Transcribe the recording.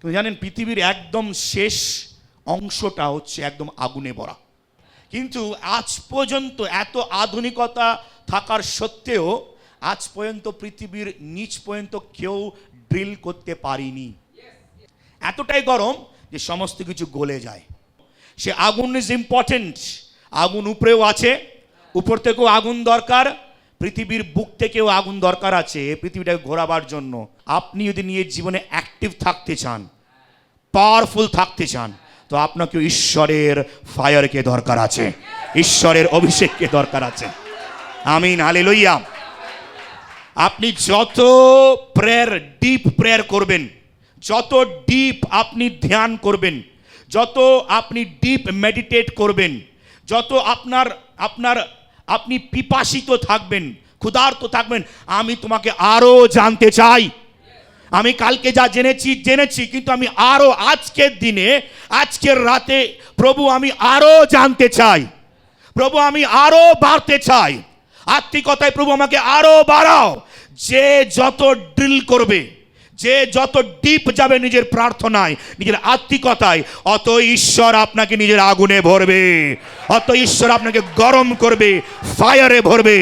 কিন্তু জানেন পৃথিবীর একদম শেষ অংশটা হচ্ছে একদম আগুনে ভরা। কিন্তু আজ পর্যন্ত এত আধুনিকতা থাকার সত্ত্বেও আজ পর্যন্ত পৃথিবীর নিচ পর্যন্ত কেউ ড্রিল করতে পারিনি। এতটাই গরম যে সমস্ত কিছু গলে যায়। সে আগুন ইজ ইম্পর্টেন্ট। আগুন উপরেও আছে, উপর থেকেও আগুন দরকার, পৃথিবীর বুক থেকেও আগুন দরকার আছে পৃথিবীটাকে ঘোরাবার জন্য। আপনি যদি নিজের জীবনে অ্যাক্টিভ থাকতে চান, পাওয়ারফুল থাকতে চান, তো আপনাকে ঈশ্বরের ফায়ারকে দরকার আছে, ঈশ্বরের অভিষেককে দরকার আছে। আমিন, হালেলুয়া। আপনি যত ডিপ প্রেয়ার করবেন, যত ডিপ আপনি ধ্যান করবেন, যত আপনি ডিপ মেডিটেট করবেন, যত আপনি পিপাসিত থাকবেন, ক্ষুধার্ত থাকবেন, আমি তোমাকে আরো জানতে চাই। আমি কালকে যা জেনেছি, কিন্তু আমি আরো আজকের দিনে, আজকের রাতে প্রভু আমি আরো জানতে চাই। প্রভু আমি আরো বাড়তে চাই আত্মিকতায়। প্রভু আমাকে আরো বাড়াও। যে যত ড্রিল করবে, যে যত ডিপ যাবে নিজের প্রার্থনায়, নিজের আত্মিকতায়, অত ঈশ্বর আপনাকে নিজের আগুনে ভরবে, অত ঈশ্বর আপনাকে গরম করবে, ফায়ারে ভরবে।